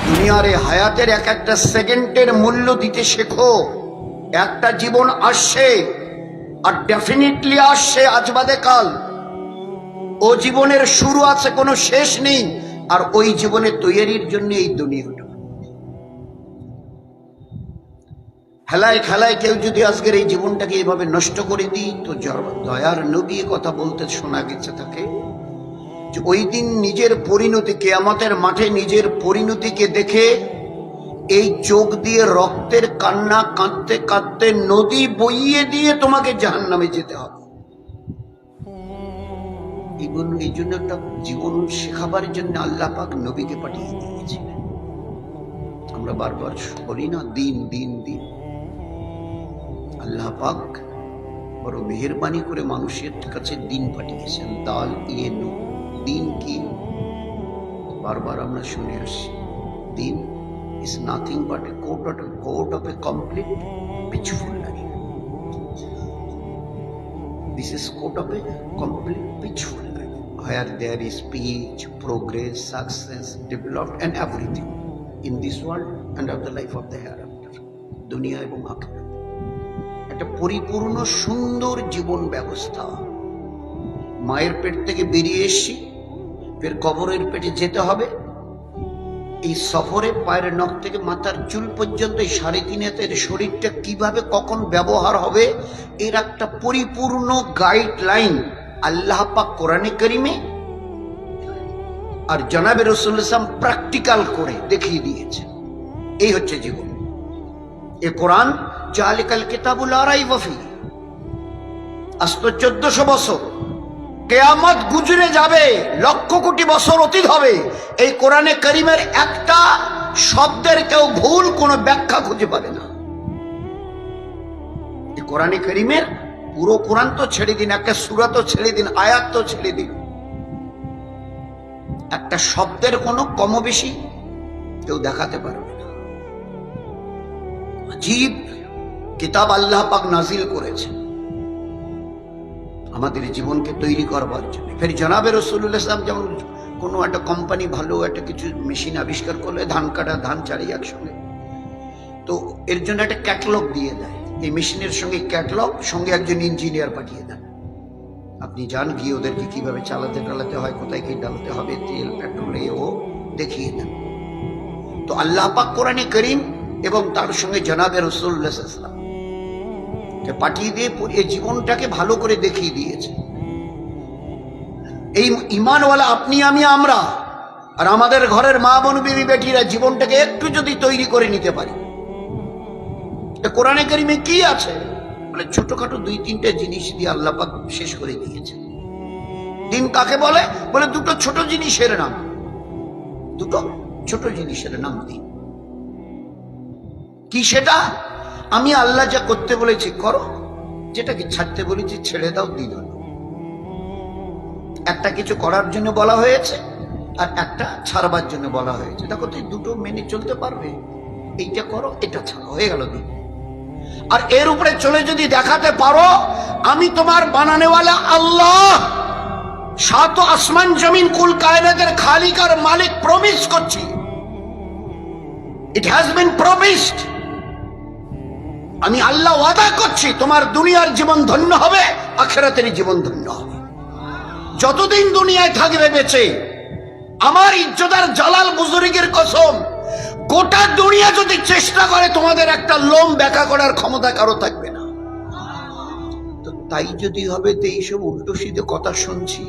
দুনিয়ার এই হায়াতের এক একটা সেকেন্ডের মূল্য দিতে শেখো। একটা জীবন আসছে, আর ডেফিনেটলি আসছে, আজ বাদে কাল। ও জীবনের শুরু আছে, কোনো শেষ নেই। আর ওই জীবনে তৈরির জন্য এই দুনিয়াটা। খেলায় খেলায় কেউ যদি আজকের এই জীবনটাকে এইভাবে নষ্ট করে দিই, তো দয়ার নবী কথা বলতে শোনা গেছে তাকে যে ওই দিন নিজের পরিণতি, কিয়ামতের মাঠে নিজের পরিণতিকে দেখে এই চোখ দিয়ে রক্তের কান্না কাঁদতে কাঁদতে নদী বইয়ে দিয়ে তোমাকে জাহান্নামে যেতে হবে। এই জন্য একটা জীবন শেখাবার জন্য আল্লাহ পাক নবীকে পাঠিয়ে দিয়েছিলেন। আমরা বারবার বলি না, দিন দিন দিন। আল্লাহ পাক বড় মেহেরবানি করে মানুষের কাছে দিন পাঠিয়েছেন। দাল ইয়ে নূর, দিন কি বারবার আমরা শুনে আসছি। দিন is nothing but a coat of a complete peaceful life. This is coat of a complete peaceful life, where there is peace, progress, success, development and everything in this world and of the life of the hereafter. দুনিয়া এবং আখিরাত একটা পরিপূর্ণ সুন্দর জীবন ব্যবস্থা। মায়ের পেট থেকে বেরিয়ে এসেছি, ফের কবরের পেটে যেতে হবে। এই সফরে পায়ের নখ থেকে মাথার চুল পর্যন্ত এই 3.5 হাতের শরীরটা কিভাবে কখন ব্যবহার হবে, এর একটা পরিপূর্ণ গাইডলাইন আল্লাহ পাক কোরআনে কারিমে আর জনাবে রাসূলুল্লাহ সাল্লাল্লাহু আলাইহি ওয়াসাল্লাম প্র্যাকটিক্যাল করে দেখিয়ে দিয়েছে। এই হচ্ছে জীবন। এ কোরআন জালিকাল কিতাবুল লা রাইবা ফিহি। আজ তো 1400 বছর, কিয়ামত গুজরে যাবে, লক্ষ কোটি বছর অতীত হবে, এই কোরআনে কারিমের একটা শব্দের কেউ ভুল কোনো ব্যাখ্যা খুঁজে পাবে না। এই কোরআনে কারিমের পুরো কোরআন তো ছেড়ে দিন, একটা সূরা তো ছেড়ে দিন, আয়াত তো ছেড়ে দিন, একটা শব্দের কোনো কম বেশি কেউ দেখাতে পারবে না। আজীব কিতাব আল্লাহ পাক নাজিল করেছেন আমাদের জীবনকে তৈরি করবার জন্য। ফের জনাবে রাসূলুল্লাহ সাল্লাল্লাহু আলাইহি ওয়াসাল্লাম যেমন কোনো একটা কোম্পানি ভালো একটা কিছু মেশিন আবিষ্কার করলে, ধান কাটা ধান চাড়ি একসঙ্গে, তো এর জন্য একটা ক্যাটালগ দিয়ে দেয়। এই মেশিনের সঙ্গে ক্যাটালগ, সঙ্গে একজন ইঞ্জিনিয়ার পাঠিয়ে দেন। আপনি যান, গিয়ে ওদেরকে কিভাবে চালাতে টালাতে হয়, কোথায় কি ডালতে হবে, তেল পেট্রোল, ও দেখিয়ে দেন। তো আল্লাহ পাক কোরআনে কারীম এবং তার সঙ্গে জনাবে রাসূলুল্লাহ সাল্লাল্লাহু আলাইহি ওয়াসাল্লাম পাঠিয়ে দিয়ে এই জীবনটাকে ভালো করে দেখিয়ে দিয়েছে। এই ঈমানওয়ালা আপনি আমি আমরা আর আমাদের ঘরের মা বোন বিবি বেটিরা জীবনটাকে একটু যদি তৈরি করে নিতে পারি, কোরআনে কারিমে কি আছে বলে ছোটখাটো 2-3টা জিনিস দিয়ে আল্লাহ পাক শেষ করে দিয়েছে। দিন কাকে বলে? বলে দুটো ছোট জিনিসের নাম, দুটো ছোট জিনিসের নাম দিন। কি সেটা? আমি আল্লাহ যা করতে বলেছি করো, যেটাকে ছাড়তে বলেছি ছেড়ে দাও, দিন হলো। একটা কিছু করার জন্য বলা হয়েছে আর একটা ছাড়বার জন্য বলা হয়েছে। দেখো তুই দুটো মেনে চলতে পারবে, এইটা করো এটা ছাড়ো, হয়ে গেল দিন। আর এর উপরে চলে যদি দেখাতে পারো আমি তোমার বানানেওয়ালা আল্লাহ, 7 আসমান জমিন কুল কায়নাতের খালিক আর মালিক প্রমিস করছি, ইট হ্যাজ বিন প্রমিসড, আমি আল্লাহ ওয়াদা করছি তোমার দুনিয়ার জীবন ধন্য হবে, আখিরাতের জীবন ধন্য হবে। যতদিন দুনিয়ায় থাকবে বেঁচে, আমার ইজ্জত আর জালাল বুজুর্গের কসম, গোটা দুনিয়া যদি চেষ্টা করে তোমাদের একটা লোম ব্যাকা করার ক্ষমতা কারো থাকবে না। তো তাই যদি হবে, তো এইসব উল্টো সিধে কথা শুনছি,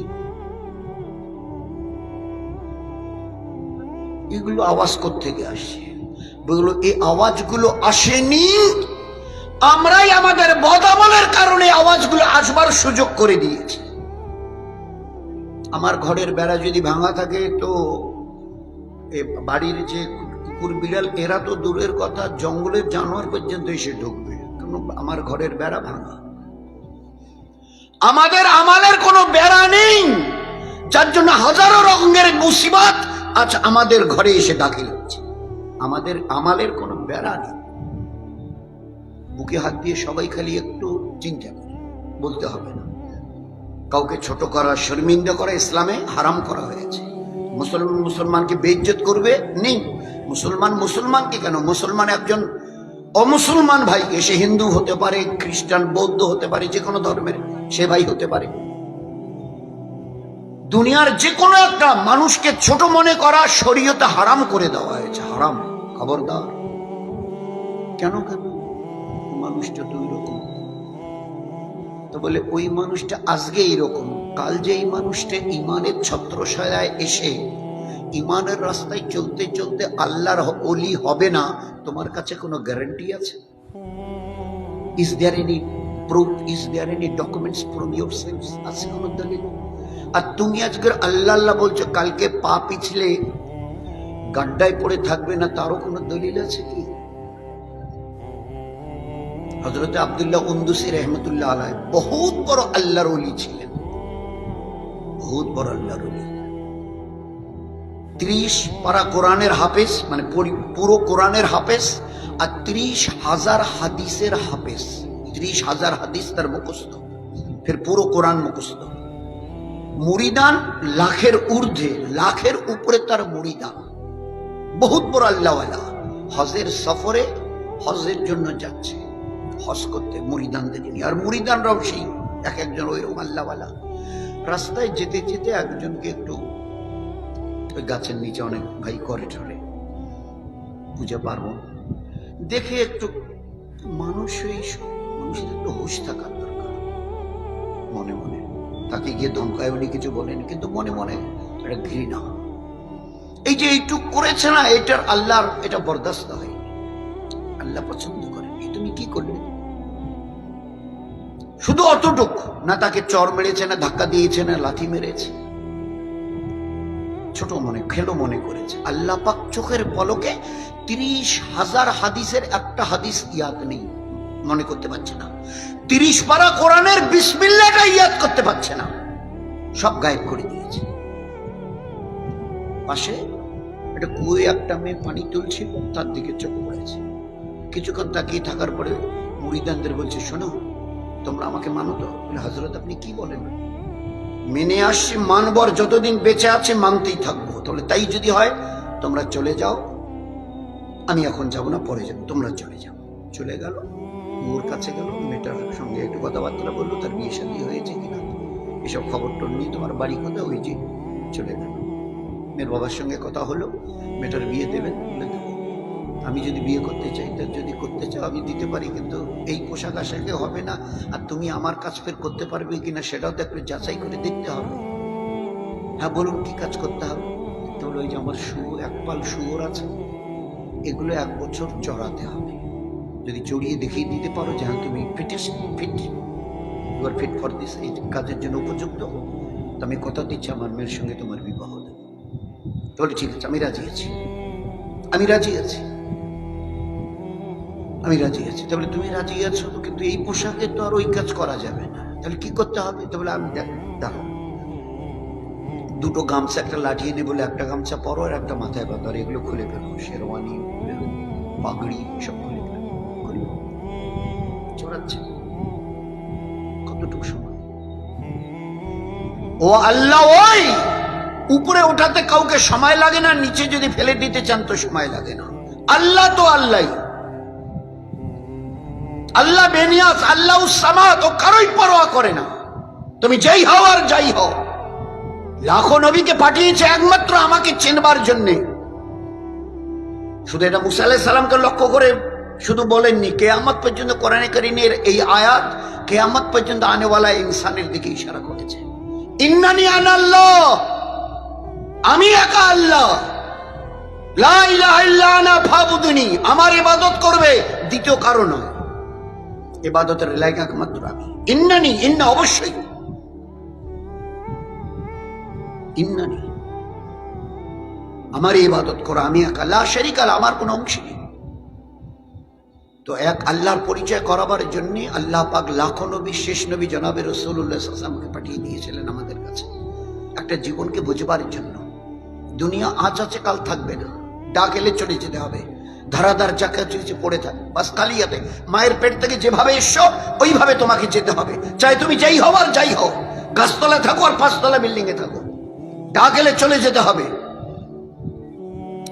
এগুলো আওয়াজ কোত্থেকে আসছে? বললো এই আওয়াজগুলো আসেনি, আমরাই আমাদের বদামলের কারণে আওয়াজগুলো আসবার সুযোগ করে দিয়েছি। আমার ঘরের বেড়া যদি ভাঙা থাকে, তো বাড়ির যে কুকুর বিড়াল এরা তো দূরের কথা, জঙ্গলের জানোয়ার পর্যন্ত এসে ঢুকবে, কারণ আমার ঘরের বেড়া ভাঙা। আমাদের আমালের কোনো বেড়া নেই, যার জন্য হাজারো রকমের মুসিবত আজ আমাদের ঘরে এসে দাখিল হচ্ছে। আমাদের আমালের কোনো বেড়া নেই। বুকে হাত দিয়ে সবাই খালি একটু চিন্তা করে, বলতে হবে না। কাউকে ছোট করা, শর্মিন্দা করা ইসলামে হারাম করা হয়েছে। মুসলমানকে বেইজ্জত করবে নেই, মুসলমান মুসলমানকে কেন, মুসলমান একজন অমুসলমান ভাইকে, সে হিন্দু হতে পারে, খ্রিস্টান, বৌদ্ধ হতে পারে, যে কোনো ধর্মের সে ভাই হতে পারে। দুনিয়ার যে কোনো একটা মানুষকে ছোট মনে করা শরীয়তে হারাম করে দেওয়া হয়েছে, হারাম, খবরদার। কেন কেন? মানুষটা দুই রকম। তো বলে ওই মানুষটা আজকে এইরকম, কাল যে এই মানুষটা ইমানের ছত্রছায়ায় এসে ইমানের রাস্তায় চলতে চলতে আল্লাহর ওলি হবে না, তোমার কাছে কোনো গ্যারান্টি আছে? Is there any proof, is there any documents from yourself? আছে কোনো দলিল? আর তুমি আজকের আল্লাহ আল্লাহ বলছো, কালকে পা পিছলে গাড্ডায় পড়ে থাকবে না, তারও কোনো দলিল আছে কি? হযরত আব্দুল্লাহ উন্দুসি রহমতুল্লাহ আলাইহি বহুত বড় আল্লাহর ওলি ছিলেন, বহুত বড় আল্লাহর ওলি। 30 পারা কোরআনের হাফেজ, মানে পুরো কোরআনের হাফেজ, আর 30,000 হাদিসের হাফেজ। 30,000 হাদিস তার মুখস্থ, ফের পুরো কোরআন মুখস্থ। মুরিদান লাখের ঊর্ধ্বে, লাখের উপরে তার মুরিদান। বহুত বড় আল্লাহওয়ালা। হজের সফরে হজের জন্য যাচ্ছে, হজ করতে মুরিদানদের নিয়ে। আর মুরিদানরাও সেই এক একজন ওইরকম আল্লাহওয়ালা। রাস্তায় যেতে যেতে একজনকে একটু ওই গাছের নিচে অনেক ভাই করে টরে পূজা পার্বণ দেখে একটু মানুষ, মানুষের একটু হুঁশ থাকার দরকার। মনে মনে তাকে গিয়ে ধমকায়, উনি কিছু বলেন, কিন্তু মনে মনে একটা ঘৃণা, এই যে এইটুক করেছে না, এটার আল্লাহর এটা বরদাস্ত হয়, আল্লাহ পছন্দ করেন। এই তুমি কি করলে? শুধু অতটুক না, তাকে চর মেরেছে না, ধাক্কা দিয়েছে না, লাথি মেরেছে, ছোট মনে, খেলো মনে করেছে। আল্লাহ পাক চোখের পলকে 30,000 হাদিসের একটা হাদিস ইয়াদ নেই, মনে করতে পারছে না। 30 পারা কোরআনের বিসমিল্লাহটা ইয়াদ করতে পারছে না, সব গায়েব করে দিয়েছে। পাশে একটা কুয়ে একটা মেয়ে পানি তুলছিল, তার দিকে চোখ পড়েছে। কিছুক্ষণ তাকিয়ে থাকার পরে মুরিদানদের বলছে, শোনো, তোমরা আমাকে মানো তো? হযরত আপনি কি বলেন? মেনে আসছি, মানবর, যতদিন বেঁচে আছে মানতেই থাকবো। তাহলে তাই যদি হয় তোমরা চলে যাও, আমি এখন যাব না, পরে যাবো, তোমরা চলে যাও। চলে গেল, ওর কাছে গেল, মেয়েটার সঙ্গে একটু কথাবার্তা বললো, তার বিয়ে শাদী হয়েছে কিনা এসব খবর টোর নিয়ে, তোমার বাড়ি কথা, ওই যে চলে গেল। মেয়ের বাবার সঙ্গে কথা হলো, মেয়েটার বিয়ে দেবেন, বলে দেবো। আমি যদি বিয়ে করতে চাই, তার যদি করতে চাও আমি দিতে পারি, কিন্তু এই পোশাক আশাকে হবে না। আর তুমি আমার কাজ ফের করতে পারবে কিনা সেটাও তো একটু যাচাই করে দেখতে হবে। হ্যাঁ বলুন, কি কাজ করতে হবে? তো ওই যে আমার এক পাল শুয়োর আছে, এগুলো 1 বছর চড়াতে হবে। যদি চড়িয়ে দেখিয়ে দিতে পারো যে হ্যাঁ তুমি ফিট ফর দিস, এই কাজের জন্য উপযুক্ত, তো আমি কথা দিচ্ছি আমার মেয়ের সঙ্গে তোমার বিবাহ দেব। তাহলে ঠিক আছে, আমি রাজি আছি, আমি রাজি আছি, আমি রাজি আছি। তাহলে তুমি রাজি আছো, কিন্তু এই পোশাকে তো আর ওই কাজ করা যাবে না, তাহলে কি করতে হবে? তাহলে আমি দেখো, 2টো গামছা, একটা লাঠি এনে বলে, একটা গামছা পরো আর একটা মাথায় বাঁধো, আর এগুলো খুলে ফেলো, শেরওয়ানি, পাগড়ি সব খুলে ফেলো। চড়াচ্ছে কতটুকু সময়? ও আল্লাহ, ওই উপরে ওঠাতে কাউকে সময় লাগে না, নিচে যদি ফেলে দিতে চান তো সময় লাগে না। আল্লাহ তো আল্লাহ, আল্লাহ বেনিয়াস, আল্লাহ সামাদ, ও কারোই পরোয়া করে না। তুমি যেই হও আর যাই হও, লাখো নবীকে পাঠিয়েছে একমাত্র আমাকে চেনবার জন্যে। শুধু এটা মুসা আলাইহিস সালামকে লক্ষ্য করে শুধু বলেননি, কিয়ামত পর্যন্ত কোরআনে কারীমের এই আয়াত কিয়ামত পর্যন্ত আনেওয়ালা ইনসানের দিকে ইশারা করেছে। ইন্নানি আনাল্লাহ, আমি একা আল্লাহ, লা ইলাহা ইল্লা আনা ফাবুদুনি, আমার ইবাদত করবে, দ্বিতীয় কারো নয়। ইবাদতের লায়ক একমাত্র আমি। ইন্নানি, ইন্না অবশ্যই, ইন্নানি, আমার ইবাদত করো, আমি একা, লা শারীকা লাহু, আমার কোনো অংশ নেই। তো এক আল্লাহর পরিচয় করাবার জন্য আল্লাহ পাক লাখো নবী, শেষ নবী জনাবে রাসূলুল্লাহ সাল্লাল্লাহু আলাইহি ওয়াসাল্লামকে পাঠিয়ে দিয়েছিলেন আমাদের কাছে, একটা জীবনকে বুঝবার জন্য। দুনিয়া আজ আছে, কাল থাকবে না, ডাক এলে চলে যেতে হবে, ধারাধার চাকা চলছে পড়ে থাকে, বাস কালিয়াতে মায়ের পেট থেকে যেভাবে এসো ওইভাবে তোমাকে যেতে হবে, চাই তুমি যেই হও আর যাই হও, গাছতলায় থাকো আর 5 তলা বিল্ডিং এ থাকো, ডাক এলে চলে যেতে হবে।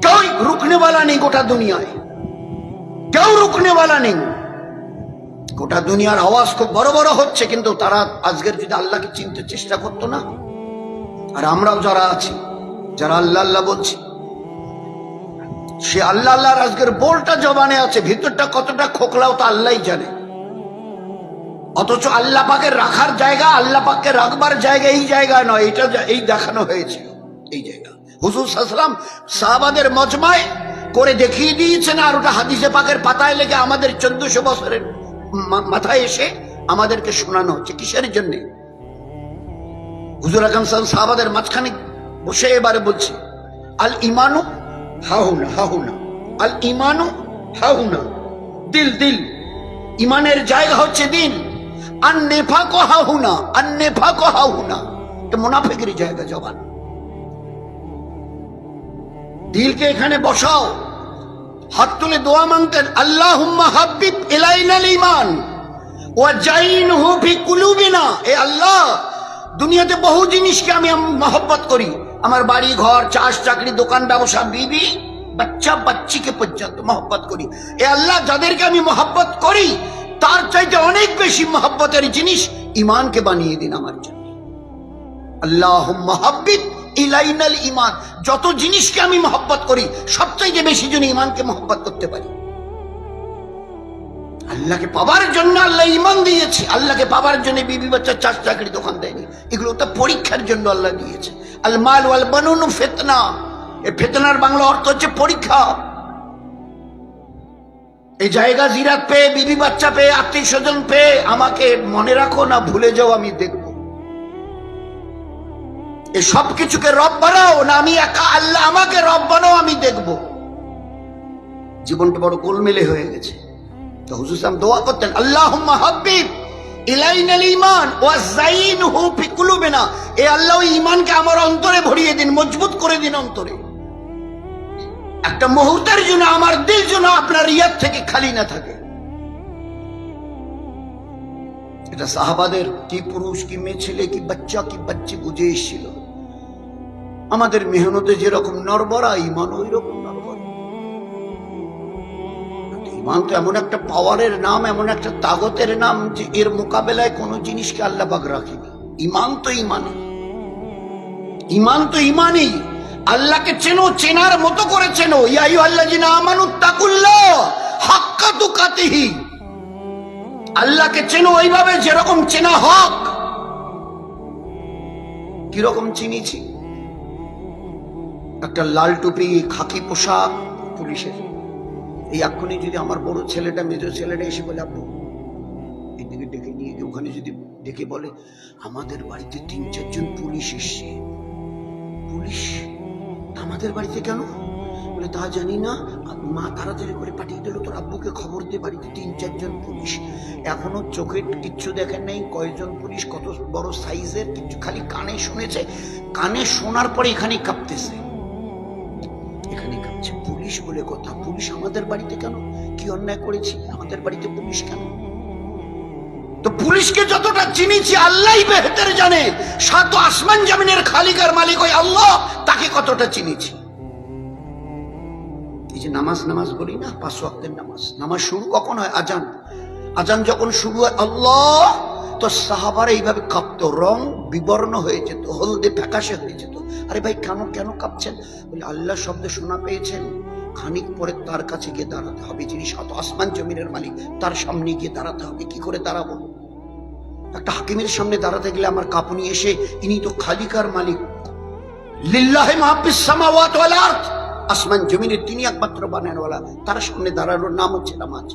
কেউ রুকনেওয়ালা নেই গোটা দুনিয়ায়, কেউ রুকনেওয়ালা নেই। গোটা দুনিয়ার আওয়াজ খুব বড় বড় হচ্ছে, কিন্তু তারা আজকের যদি আল্লাহকে চিনতে চেষ্টা করতো না, আর আমরাও যারা আছি, যারা আল্লাহ আল্লাহ বলছি, সে আল্লাহ আল্লাহর আজকের বলটা জবানে আছে, ভিতরটা কতটা খোকলাও তা আল্লাহই জানে। অথচ আল্লাহ পাকের রাখার জায়গা, আল্লাহ পাককে রাখবার জায়গা এই জায়গা নয়, এটা এই দেখানো হয়েছিল এই জায়গা। হুজুর সাল্লাল্লাহু আলাইহি ওয়াসাল্লাম সাহাবাদের মজমায় করে দেখিয়ে দিয়েছেন, আর ওটা হাদিসে পাকের পাতায় লেগে আমাদের 1400 বছরের মাথায় এসে আমাদেরকে শোনানো হচ্ছে। কিসের জন্য? হুজুর আকরাম সাল্লাল্লাহু আলাইহি ওয়াসাল্লাম সাহাবাদের মাঝখানে বসে এবারে বলছে, আল ইমানু হাহুনা হাহুনা, আল ইমানু হাহুনা, দিল দিল, ইমানের জায়গা হচ্ছে দিল। আর নেফাক হাহুনা, আর নেফাক হাহুনা, এটা মুনাফিকের জায়গা জবান। দিলকে এখানে বসাও। হাত তুলে দোয়া মাংতেন, আল্লাহুম্মা হাব্বিব ইলাইনাল ঈমান ওয়া জাইনহু ফি কুলুবিনা। এ আল্লাহ, দুনিয়াতে বহু জিনিসকে আমি মহব্বত করি, আমার বাড়ি ঘর, চাষ চাকরি, দোকান ব্যবসা, বিবি বাচ্চা বাচ্চিকে পর্যন্ত মহব্বত করি। এ আল্লাহ, যাদেরকে আমি মহব্বত করি তার চাইতে অনেক বেশি মহব্বতের জিনিস ঈমানকে বানিয়ে দিন আমার জন্য। আল্লাহুম্মা হাব্বিব ইলাইনাল ঈমান, যত জিনিসকে আমি মহব্বত করি সবচাইতে বেশি যেন ঈমানকে মহব্বত করতে পারি। আল্লাহকে পাবার জন্য আল্লাহ ঈমান দিয়েছে, আল্লাহকে পাবার জন্য বিবি বাচ্চা চাষ চাকরি দোকান দেয়নি, এগুলো তো পরীক্ষার জন্য আল্লাহ দিয়েছে। আল মাল ওয়াল বানুন ফিতনা, এই ফিতনার বাংলা অর্থ হচ্ছে পরীক্ষা। এই জায়গা জিরাত পেয়ে, বিবি বাচ্চা পেয়ে, আত্মীয় স্বজন পেয়ে আমাকে মনে রাখো না ভুলে যাও, আমি দেখব। এই সব কিছুকে রব বানাও না আমি একা, আল্লাহ আমাকে রব বানাও, আমি দেখব। জীবনটা বড় গোলমেলে হয়ে গেছে। তো হুজুর সাহেব দোয়া করতেন, আল্লাহুম্মা হাব্বিব ইলাইনাল ঈমান ওয়া যাইনহু ফি কুলুবিনা। এ আল্লাহ, ঈমানকে আমার অন্তরে ভরিয়ে দিন, মজবুত করে দিন অন্তরে। একটা মুহূর্তের জন্য আমার দিল যেন আপনার রিয়াদ থেকে খালি না থাকে। এটা সাহাবাদের কি পুরুষ কি মেয়ে, ছেলে কি বাচ্চা কি বাচ্চি বুঝে এসেছিল। আমাদের মেহনতে যেরকম নরবরা, ঈমান ওই রকম নরবরা। ঈমান তো এমন একটা পাওয়ারের নাম, এমন একটা তাগতের নাম যে এর মোকাবেলায় কোনো জিনিসকে আল্লাহ পাক রাখেনি। ঈমান তো ঈমানই, ঈমান তো ঈমানই। আল্লাহকে চেনো, চেনার মতো করে চেনো। ইয়া আইয়ুহাল্লাযিনা আমানুত্তাকুল্লাহ হাক্কা তুকাতিহি, আল্লাহকে চেনো ওইভাবে যেরকম চেনা হক। কিরকম চিনিছি? একটা লাল টুপি, খাকি পোশাক পুলিশের। এই এক্ষুনি যদি আমার বড় ছেলেটা, মেজর ছেলেটা এসে বলে, আব্বু এদিকে ডেকে নিয়ে গিয়ে ওখানে যদি ডেকে বলে, আমাদের বাড়িতে 3-4 জন পুলিশ এসছে। পুলিশ আমাদের বাড়িতে কেন? বলে তা জানি না, মা তাড়াতাড়ি করে পাঠিয়ে দিল, তোর আব্বুকে খবর দিয়ে বাড়িতে 3-4 জন পুলিশ। এখনো চোখে কিচ্ছু দেখেন নাই কয়জন পুলিশ, কত বড় সাইজের, কিছু খালি কানে শুনেছে। কানে শোনার পরে এখানে কাঁপতেছে, এখানে কাঁপছে। পুলিশ বলে কথা, পুলিশ আমাদের বাড়িতে কেন? কি অন্যায় করেছি? আমাদের বাড়িতে পুলিশ কেন? তো পুলিশকে যতটা চিনিছি আল্লাহই বেহতর জানে। 7 আসমান জমিনের খালিকার মালিক ওই আল্লাহ, তাকে কতটা চিনিছি। এই যে নামাজ নামাজ বলি না, 5 ওয়াক্তের নামাজ, নামাজ শুরু কখন হয়? আজান। আজান যখন শুরু হয় আল্লাহ, তো সাহাবারা এইভাবে কাঁপতো, রং বিবর্ণ হয়ে যেত, হলদে ফ্যাকাশে হয়ে যেত। আরে ভাই কেন কেন কাঁপছেন? বলে আল্লাহ শব্দ শোনা পেয়েছেন, খানিক পরে তার কাছে গিয়ে দাঁড়াতে হবে, যিনি 7 আসমান জমিনের মালিক, তার সামনে গিয়ে দাঁড়াতে হবে। কি করে দাঁড়াবো? একটা হাকিমের সামনে দাঁড়াতে গেলে আমার কাঁপুনি এসে, ইনি তো খালিকার মালিক, লিল্লাহি মা ফিস সামাওয়াতি ওয়াল আরদ, আসমান জমিনের তিনি একমাত্র বানানোওয়ালা, তার সামনে দাঁড়ানোর নাম হচ্ছে নামাজ।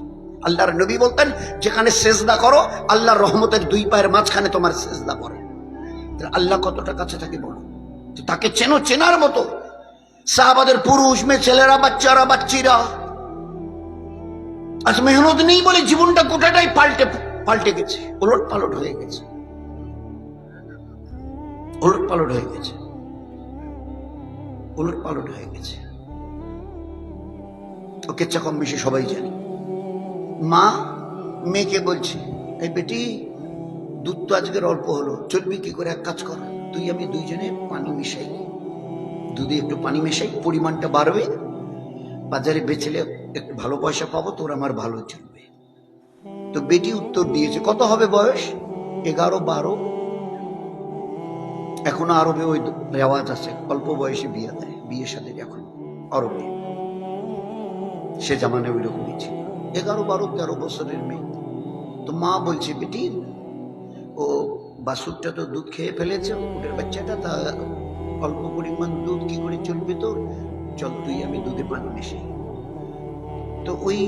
আল্লাহর নবী বলতেন, যেখানে সেজদা করো আল্লাহর রহমতের 2 পায়ের মাঝখানে তোমার সেজদা পড়ে। আল্লাহ কতটা কাছে থাকে বলো? তাকে চেনো, চেনার মতো। সাহাবাদের পুরুষ মেয়ে, ছেলেরা, বাচ্চারা, বাচ্চিরা আজ মেহনত নেই বলে জীবনটা গোটাটাই পাল্টে গেছে, ওলট পালট হয়ে গেছে, ওলট পালট হয়ে গেছে, ওলট পালট হয়ে গেছে। ওকে চা কম বেশি সবাই জানি। মা মেয়েকে বলছে, এই বেটি দুধ তো আজকের অল্প হলো, চলবি কি করে? এক কাজ কর, তুই আমি দুইজনে পানি মিশাই, দুধে একটু পানি মেশাই, পরিমাণটা বাড়বে, বাজারে বেচলে একটু ভালো পয়সা পাবো, তোর আমার ভালো চলবে। তো বেটি উত্তর দিয়েছে, কত হবে বয়স? 11-12। এখনো আরবে ওই রেওয়াজ আছে, অল্প বয়সে বিয়ে দেয়, বিয়ে সাথে এখন আরবে, সে জামানে ওই রকমই ছিল। 11-12-13 বছরের মেয়ে। তো মা বলছে, বেটি ও বাসুরটা তো দুধ খেয়ে ফেলেছে, ওদের বাচ্চাটা, তা অল্প পরিমাণ দুধ কি করে চলবে তোর, চল তুই আমি দুধে পানি মেশাই। তো ওই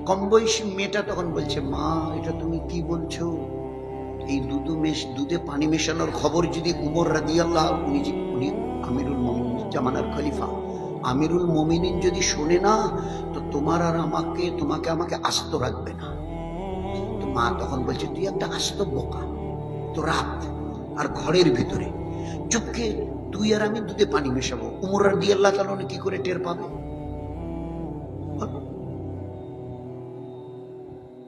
কম বয়সী মেয়েটা তখন বলছে, মা এটা তুমি কি বলছো? এই দুধে পানি মেশানোর খবর যদি উমর রাদিয়াল্লাহু, উনি আমিরুল মুমিনিন, জামানার খলিফা আমিরুল মুমিনিন যদি শোনে না, তো তোমার আর তোমাকে আমাকে আস্ত রাখবে না। তো মা তখন বলছে, তুই একটা আস্ত বোকা, তো রাত আর ঘরের ভিতরে চুপকে তুই আর আমি দুধে পানি মেশাবো, উমর রাদিয়াল্লাহু তাআলা কি করে টের পাবে?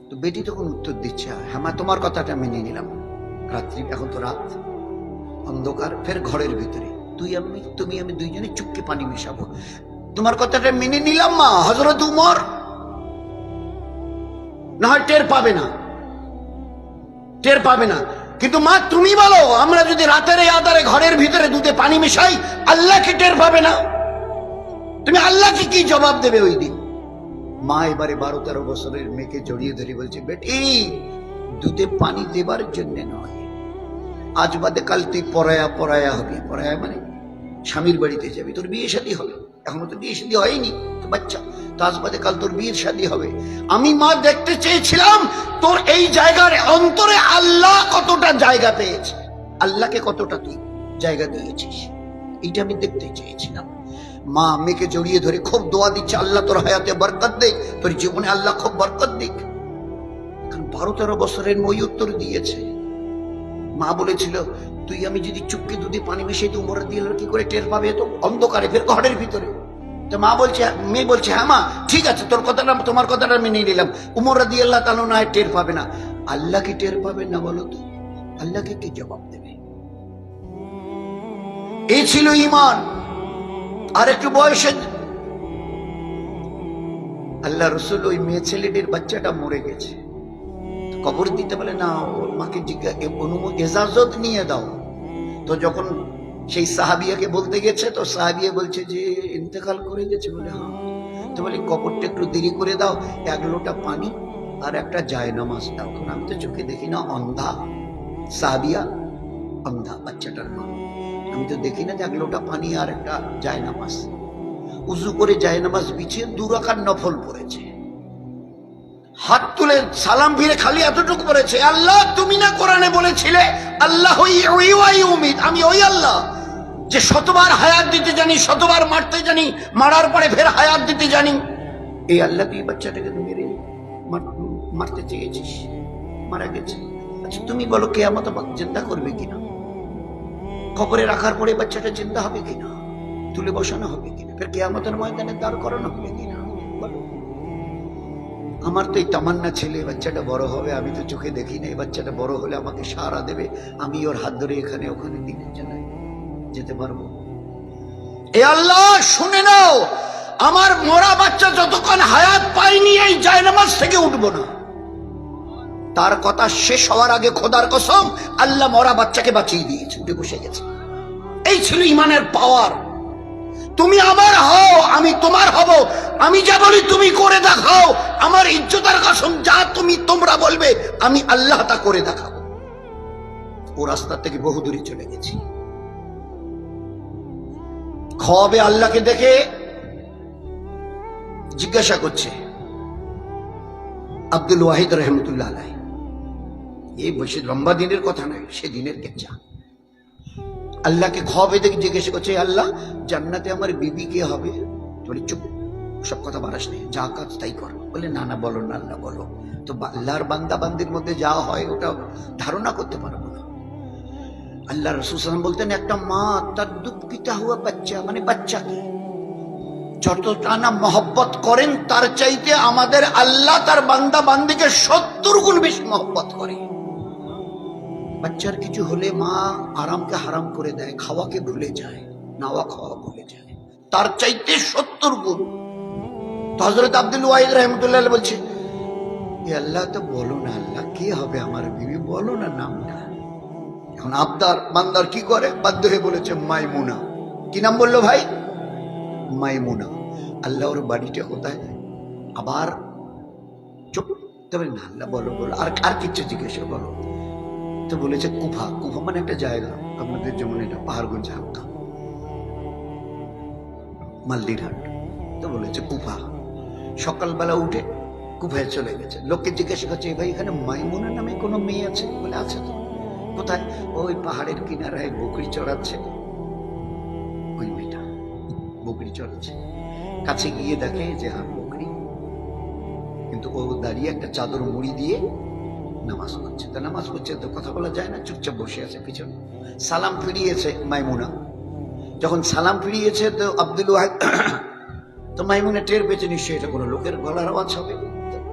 তো বেটি তখন উত্তর দিচ্ছে, হ্যাঁ মা তোমার কথাটা মেনে নিলাম, রাত্রি এখন তো রাত, অন্ধকার, ফের ঘরের ভিতরে তুমি আমি দুইজনে চুপকে পানি মেশাবো, তোমার কথাটা মেনে নিলাম মা। হযরত উমর না হয় টের পাবে না, কিন্তু মা তুমি বলো, আমরা যদি রাতের আধারে ঘরের ভিতরে দুধে পানি মেশাই, আল্লাহ কি টের পাবে না? তুমি আল্লাহকে কি জবাব দেবে ওই দিন? মা এবারে 12-13 বছরের মেয়েকে জড়িয়ে ধরে বলছে, বেটি দুধে পানি দেবার জন্য নয়, আজ বাদে কাল তুই পরায়া হবি। পরায়া মানে স্বামীর বাড়িতে যাবি, তোর বিয়ে শাদী হবে, এখনো তো বিয়ে শাদী হয়নি, তো বাচ্চা, তো আজ বাদে কাল তোর বিয়ের শাদী হবে। আমি মা দেখতে চেয়েছিলাম তোর এই জায়গার অন্তরে আল্লাহ কতটা জায়গা পেয়েছে, আল্লাহকে কতটা তুই জায়গা দিয়েছিস, এইটা আমি দেখতে চেয়েছিলাম। মা মেয়েকে জড়িয়ে ধরে খুব দোয়া দিচ্ছে, আল্লাহ তোর হায়াতে বরকত দিক, তোর জীবনে আল্লাহ খুব বরকত দিক। 12-13 বছরের মেয়ে উত্তর দিয়েছে। মা বলেছিল, তুই আমি যদি চুপকে দুধে পানি মিশিয়ে উমর রাদিয়াল্লাহু কি করে টের পাবে? তো অন্ধকারে, ফের ঘরের ভিতরে। তো মেয়ে বলছে, হ্যাঁ মা ঠিক আছে, তোমার কথাটা মেনে নিলাম, উমর রাদিয়াল্লাহু তাআলা না টের পাবে না, আল্লাহ কি টের পাবে না বলো তো? আল্লাহকে কি জবাব দেবে? এই ছিল ঈমান। আর একটু বয়সে আল্লাহ রাসূল ওই মেয়ে ছেলেটির বাচ্চাটা মরে গেছে, কবর দিতে বলে না, ওর মাকে এজাজত নিয়ে দাও। তো যখন সেই সাহাবিয়াকে বলতে গেছে, তো সাহাবিয়া বলছে যে ইন্তেকাল করে গেছে, বলে হ্যাঁ। তো বলে কবরটা একটু দেরি করে দাও, 1 লোটা পানি আর একটা জায়নামাজ দাও। কারণ আমি তো চোখে দেখি না, অন্ধা, সাহাবিয়া অন্ধা, বাচ্চাটার মা, আমি তো দেখি না যে 1 লোটা পানি আর একটা জায়নামাজ। উজু করে জায়নামাজ বিছিয়ে 2 রাকাত নফল পড়েছে, হাত তুলে সালাম ফিরে খালি এতটুকু পড়েছে, আল্লাহ তুমি না কোরআনে বলেছিলে আল্লাহ আমি ওই আল্লাহ যে শতবার হায়াত দিতে জানি, শতবার মারতে জানি, মারার পরে ফের হায়াত দিতে জানি। এই আল্লাহ তুই বাচ্চাটাকে মেরে মারতে চেয়েছিস, মারা গেছে। আচ্ছা তুমি বলো কিয়ামত জিন্দা করবে কিনা? কবরে রাখার পরে বাচ্চাটা জিন্দা হবে কিনা? তুলে বসানো হবে কিনা? ফের কিয়ামতের ময়দানে দাঁড় করানো হবে কিনা? বলো। আমার তো এই তামান্না ছেলে বাচ্চাটা বড় হবে, আমি তো চোখে দেখি না, এই বাচ্চাটা বড় হলে আমাকে সাহারা দেবে, আমি ওর হাত ধরে এখানে ওখানে দিনে জানাই যেতে পারবো। এ আল্লাহ শুনে নাও, আমার মরা বাচ্চা যতক্ষণ হায়াত পাইনি এই জায়নামাজ থেকে উঠবো না। তার কথা শেষ হওয়ার আগে খোদার কসম আল্লাহ মরা বাচ্চাকে বাঁচিয়ে দিয়েছে, উঠে বসে গেছে। এই ছিল ইমানের পাওয়ার। তুমি আমার হও, আমি তোমার হব, আমি যা বলি তুমি করে দেখাও, আমার ইজ্জতের কসম যা তোমরা বলবে আমি আল্লাহ তা করে দেখাবো। ও রাস্তা থেকে বহু দূরে চলে গেছি। খাওয়াবে আল্লাহকে দেখে জিজ্ঞাসা করছে আব্দুল ওয়াহিদ রহমতুল্লাহ আলাইহি, এই বসে লম্বা দিনের কথা নয়, সে দিনের কেচ্ছা। আল্লাহকে খাওয়াবে দেখে জিজ্ঞাসা করছে, আল্লাহ জান্নাতে আমার বিবি কে হবে? বলে চুপ, সব কথা বাড়াস নেই, যা কাজ তাই কর। বলে না না বলো না, আল্লাহ বলো। তো আল্লাহর বান্দা বান্দির মধ্যে যা হয় ওটা ধারণা করতে পারবো না। আল্লাহ রাসূল সাল্লাল্লাহু আলাইহি ওয়াসাল্লাম বলতেন, একটা মা তার দুধ পিতা হুয়া বাচ্চা, মানে বাচ্চাকে যতটা না মহব্বত করেন, তার চাইতে আমাদের আল্লাহ তার বান্দা বান্দিকে 70 গুণ বেশি মহব্বত করে। বাচ্চার কিছু হলে মা আরামকে হারাম করে দেয়, খাওয়াকে ভুলে যায়, নাওয়া খাওয়া ভুলে যায়, তার চাইতে 70 গুণ। তো হযরত আব্দুল ওয়াহিদ রাহমাতুল্লাহ আলাইহি বলছে, এ আল্লাহ, তো বলো না আল্লাহ, কে হবে আমার বিবি, বলো না নামটা। এখন আবদার বান্দার কি করে, বাধ্য হয়ে বলেছে মাইমুনা। কি নাম বললো ভাই? মাইমুনা। আল্লাহ, ওর বাড়িটা কোথায়? আবার চুপ। তবে না আল্লাহ, বলো বলো, আর কিচ্ছু জিজ্ঞেস বলো। তো বলেছে কুফা। কুফা মানে একটা জায়গা, আপনাদের যেমন এটা পাহাড়গঞ্জ, হালকা মাল্লিরহাট। তো বলেছে কুফা। সকালবেলা উঠে কুফায় চলে গেছে। লোককে জিজ্ঞাসা করছে, ভাই এখানে মাইমুনা নামে কোনো মেয়ে আছে? বলে আছে তো। কোথায়? ওই পাহাড়ের কিনারায় বকরি চড়াচ্ছে, ওই মেয়েটা বকরি চড়াচ্ছে। কাছে গিয়ে দেখে যে হ্যাঁ বকরি, কিন্তু ও দাঁড়িয়ে একটা চাদর মুড়ি দিয়ে নামাজ পড়ছে। তা নামাজ পড়ছে তো কথা বলা যায় না, চুপচাপ বসে আছে পিছনে। সালাম ফিরিয়েছে মাইমুনা। যখন সালাম ফিরিয়েছে তো আব্দুল ওয়াহিদ, তো মাইমুনা টের পেয়েছে নিশ্চয়ই এটা কোনো লোকের গলার আওয়াজ হবে,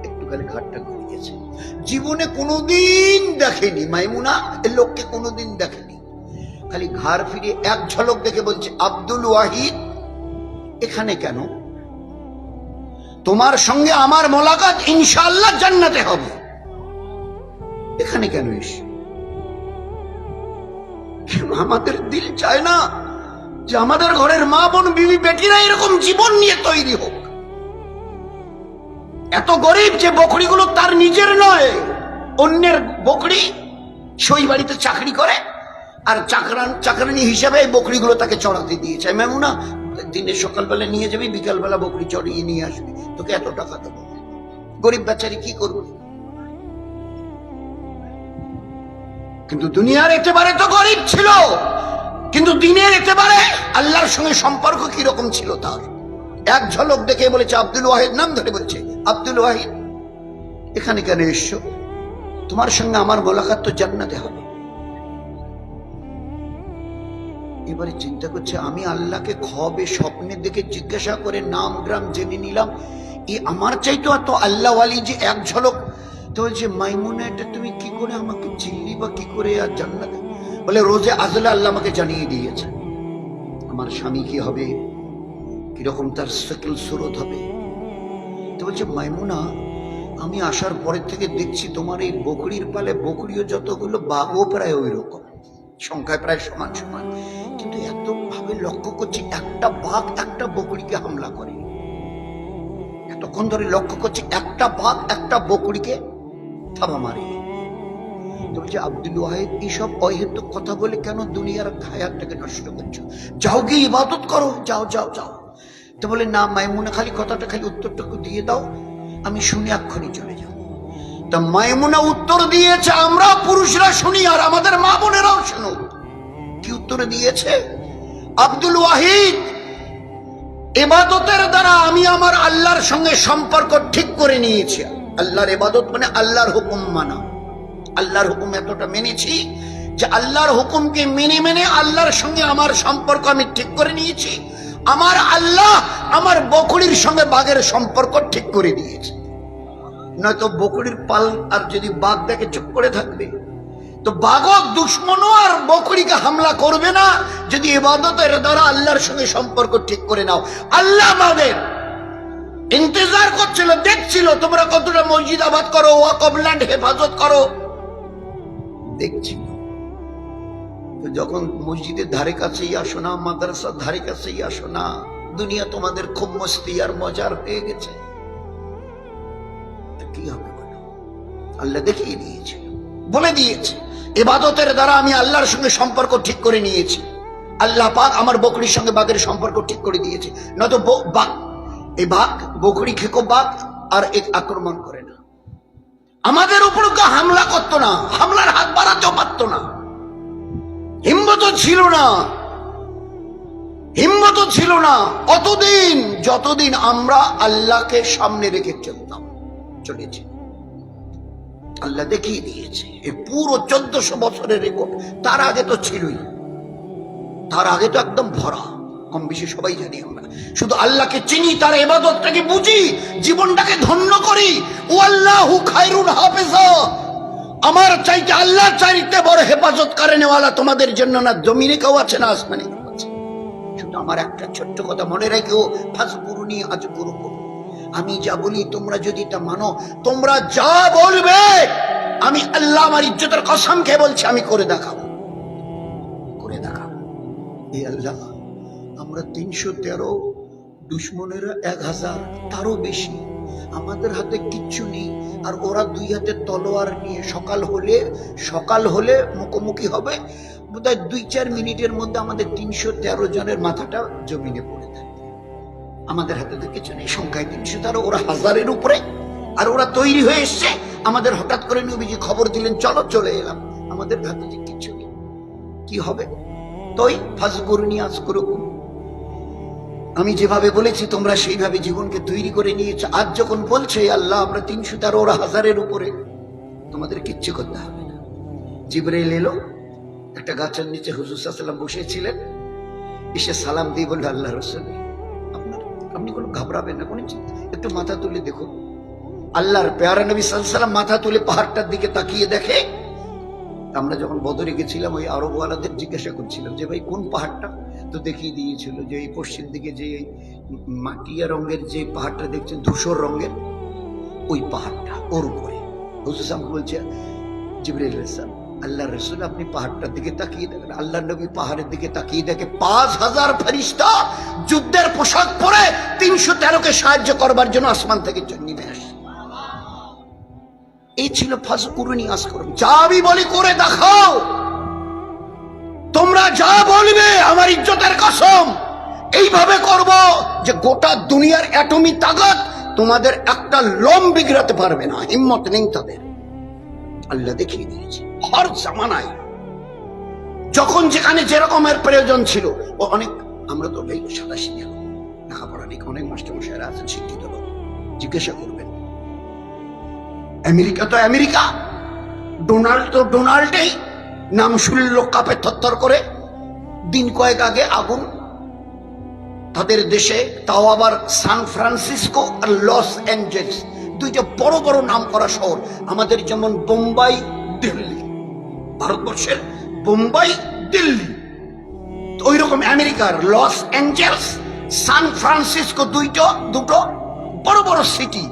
একটুখানি ঘাটটা ঘুরিয়েছে। জীবনে কোনোদিন দেখেনি মাইমুনা এ লোককে, কোনোদিন দেখেনি। খালি ঘাড় ফিরিয়ে এক ঝলক দেখে বলছে, আব্দুল ওয়াহিদ এখানে কেন? তোমার সঙ্গে আমার মোলাকাত ইনশাআল্লাহ জান্নাতে হবে, এখানে কেন এসে? আমাদের দিল চায় না যে আমাদের ঘরের মা বোন বিবি বেটিরা এরকম জীবন নিয়ে তৈরি হোক। এত গরিব যে বকরিগুলো তার নিজের নয়, অন্যের বকরি, সই বাড়িতে চাকরি করে, আর চাকরানি হিসাবে এই বকরিগুলো তাকে চড়াতে দিয়েছে। মেমুনা, দিনে সকালবেলা নিয়ে যাবি, বিকালবেলা বকরি চড়িয়ে নিয়ে আসবি, তোকে এত টাকা দেবো। গরিব বেচারি কি করবে? কিন্তু দুনিয়ার একেবারে তো গরিব ছিল, কিন্তু দিনের একেবারে আল্লাহর সঙ্গে সম্পর্ক কিরকম ছিল তার এক ঝলক দেখে বলেছে, আব্দুল ওয়াহিদ নাম ধরে বলছে, আব্দুল ওয়াহিদ এখানে কেন এসছো? তোমার সঙ্গে আমার মোলাকাত তো জান্নাতে হবে। এবারে চিন্তা করছে, আমি আল্লাহকে খবে স্বপ্নে দেখে জিজ্ঞাসা করে নাম গ্রাম জেনে নিলাম, আমার চাইতো এত আল্লাহওয়ালি যে এক ঝলক। তো বলছে, মাইমুনা এটা তুমি কি করে আমাকে চিনলি বা কি করে আর জান্নাতে? বলে, রোজে আজলা আল্লাহ আমাকে জানিয়ে দিয়েছে আমার স্বামী কি হবে, কিরকম তার শক্ল সুরত হবে। তো বলছে, মাইমুনা আমি আসার পরের থেকে দেখছি তোমার এই বকরির পালে বকরিও যতগুলো, বাঘও প্রায় ওই রকম সংখ্যায় প্রায় সমান সমান, কিন্তু এত ভাবে লক্ষ্য করছি একটা বাঘ একটা বকরিকে হামলা করে। এতক্ষণ ধরে লক্ষ্য করছি একটা বাঘ একটা বকরিকে থাবা মারে। তো বলছে, আব্দুল ওয়াহিদ এইসব অহেতুক কথা বলে কেন দুনিয়ার হায়াতটাকে নষ্ট করছো? যাও গিয়ে ইবাদত করো, যাও যাও যাও। তো বলে, না মাইমুনা, খালি কথাটা খালি উত্তরটুকু দিয়ে দাও, আমি শুনে এক্ষুনি চলে যাও। তা মাইমুনা উত্তর দিয়েছে, আমরা পুরুষরা শুনি আর আমাদের মা বোনেরাও শুনুক। কি উত্তর দিয়েছে? আব্দুল ওয়াহিদ, ইবাদতের দ্বারা আমি আমার আল্লাহর সঙ্গে সম্পর্ক ঠিক করে নিয়েছি। আল্লাহর ইবাদত মানে আল্লাহর হুকুম মানা। আল্লাহর হুকুম এতটা মেনেছি যে আল্লাহর হুকুমকে মেনে মেনে আল্লাহর সঙ্গে আমার সম্পর্ক আমি ঠিক করে নিয়েছি। আমার আল্লাহ আমার বকরির সঙ্গে বাঘের সম্পর্ক ঠিক করে দিয়েছে। নয়তো বকরির পাল আর যদি বাঘ দেখে চুপ করে থাকবে, তো বাঘক দুশ্মনও আর বকরিকে হামলা করবে না যদি ইবাদতের দ্বারা আল্লাহর সঙ্গে সম্পর্ক ঠিক করে নাও। আল্লাহ আমাদের ইন্তজার করছিল, দেখছিল তোমরা কতটা মসজিদ আবাদ করো, ওয়াকফ ল্যান্ড হেফাজত করো, দেখছিল। তো যখন মসজিদের ধারে কাছেই আসো না, মাদ্রাসার ধারে কাছেই আসো না, দুনিয়া তোমাদের খুব মস্তি আর মজার হয়ে গেছে, কি হবে বলো? আল্লাহ দেখিয়ে দিয়েছে, বলে দিয়েছে, ইবাদতের দ্বারা আমি আল্লাহর সঙ্গে সম্পর্ক ঠিক করে নিয়েছি। আল্লাহ পাক আমার বকরির সঙ্গে বাঘের সম্পর্ক ঠিক করে দিয়েছে। নয়তো বাঘ, এই বাঘ বকরি খেকো বাঘ আর এক আক্রমণ করে না, আমাদের উপর হামলা করতো না, হামলার হাত বাড়াতেও পারতো না, হিম্মত ছিল না, হিম্মত ছিল না অতদিন যতদিন আমরা আল্লাহকে সামনে রেখে চলেছি। আল্লাহ দেখিয়ে দিয়েছে এই পুরো 1400 বছরের রেকর্ড। তার আগে তো ছিলই, তার আগে তো একদম ভরা, কম বেশি সবাই জানি আমরা। শুধু আল্লাহকে চিনি, তার ইবাদতটাকে বুঝি, জীবনটাকে ধন্য করি। ওয়াল্লাহু খায়রুল হাফেজা, আমার চাইতে আল্লাহ চাইতে বড় হেফাজত করেনেওয়ালা তোমাদের জন্য না জমিনে কেউ আছে না আসমানে কেউ আছে। শুধু আমার একটা ছোট্ট কথা মনে রেখেও, ফাজকুরুনি আযকুরুকুম, আমি যা বলি তোমরা যদি তা মানো, তোমরা যা বলবে আমি আল্লাহ আমার ইজ্জতের কসম খেয়ে বলছি আমি করে দেখাবো, করে দেখাবো। এই আল্লাহ, আমরা 313, দুশ্মনেরা 1000, তারও বেশি, আমাদের হাতে কিচ্ছু নেই, আর ওরা 2 হাতে তলোয়ার নিয়ে সকাল হলে মুখোমুখি হবে, বোধহয় 2-4 মিনিটের মধ্যে আমাদের 313 জনের মাথাটা জমিনে পড়ে থাকে। আমাদের হাতে তো কিছু নেই, সংখ্যায় 313, ওরা 1000-এর উপরে, আর ওরা তৈরি হয়ে এসছে। আমাদের হঠাৎ করে নবীজি খবর দিলেন চলো, চলে এলাম, আমাদের হাতে যে কিছু নেই, কি হবে? তোই ফাজকুরনি আজকুরুকুম, আমি যেভাবে বলেছি তোমরা সেইভাবে জীবনকে তৈরি করে নিয়েছ। আজ যখন বলছে আল্লাহ আমরা 313, ওরা 1000-এর উপরে, তোমাদের কিচ্ছু করতে হবে না। জিবরাইল এলো, একটা গাছের নিচে হুজুর সাল্লাল্লাহু আলাইহি ওয়াসাল্লাম বসেছিলেন, এসে সালাম দিয়ে বলল আল্লাহ রাসূল আপনি কোনো ঘাবড়াবেন না, কোনো চিন্তা, একটু মাথা তুলে দেখুন। আল্লাহর পেয়ারা নবী সাল্লাল্লাহু আলাইহি ওয়াসাল্লাম মাথা তুলে পাহাড়টার দিকে তাকিয়ে দেখে। আমরা যখন বদরে গেছিলাম ওই আরবওয়ালাদের জিজ্ঞাসা করছিলাম যে ভাই কোন পাহাড়টা, তো দেখিয়ে দিয়েছিল যে এই পশ্চিম দিকে যে মাটিয়া রঙের যে পাহাড়টা দেখছেন, ধূসর রঙের, ওই পাহাড়টা, ওর উপরে। হুজুর সাহেব বলছে জিবরাইল আলাইহিস সালাম আল্লাহর রাসূল আপনি পাহাড়টার দিকে তাকিয়ে দেখেন। আল্লাহর নবী পাহাড়ের দিকে তাকিয়ে দেখে 5000 ফেরেশতা যুদ্ধের পোশাক পরে 313-কে সাহায্য করবার জন্য আসমান থেকে নেমে আসে। এই ছিল ফাজকুরনি আজকুরুকুম, যা আমি বলি করে দেখাও, তোমরা যা বলবে আমার ইজ্জতের কসম এইভাবে করব যে গোটা দুনিয়ার অ্যাটমি তাকত তোমাদের একটা লোম বিগড়াতে পারবে না, হিম্মত নেই তাদের। আল্লাহ দেখিয়ে দিয়েছে হর জামানায় যখন যেখানে যেরকমের প্রয়োজন ছিল। ও অনেক, আমরা তো এই সাদা সিধা লেখাপড়া নেই, অনেক মাস্টারমশাইরা আছেন শিক্ষিত লোক, জিজ্ঞাসা করবেন। আমেরিকা তো আমেরিকা, ডোনাল্ড তো ডোনাল্ডেই, নাম শুনলে লোক কাঁপে থরথর করে। দিন কয়েক আগে আগুন তাদের দেশে, তাও আবার সান ফ্রান্সিসকো আর লস অ্যাঞ্জেলস, দুইটা বড় বড় নাম করা শহর। আমাদের যেমন বোম্বাই, দিল্লি, ভারতবর্ষের বোম্বাই, দিল্লি, ওই রকম আমেরিকার লস অ্যাঞ্জেলস, সান ফ্রান্সিসকো, দুটো বড় বড় সিটি।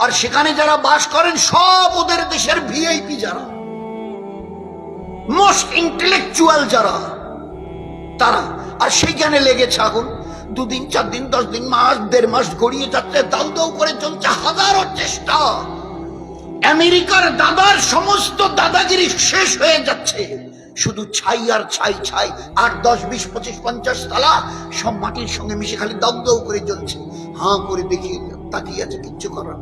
আর সেখানে যারা বাস করেন সব ওদের দেশের ভিআইপি, যারা মোস্ট ইন্টেলেকচুয়াল যারা, তারা। আর সেইখানে লেগেছে আগুন। 2 দিন 4 দিন 10 দিন, মাস 1.5 মাস গড়িয়ে যাচ্ছে, দাউ দাউ করে চলছে, হাজারো চেষ্টা। আমেরিকার দাদার সমস্ত দাদাগিরি শেষ হয়ে যাচ্ছে, শুধু ছাই আর ছাই, 8, 10, 20, 25, 50 তালা সব মাটির সঙ্গে মিশে খালি দাউ দাউ করে জ্বলছে। হাঁ করে দেখিয়ে তাকিয়ে আছে, কিচ্ছু করার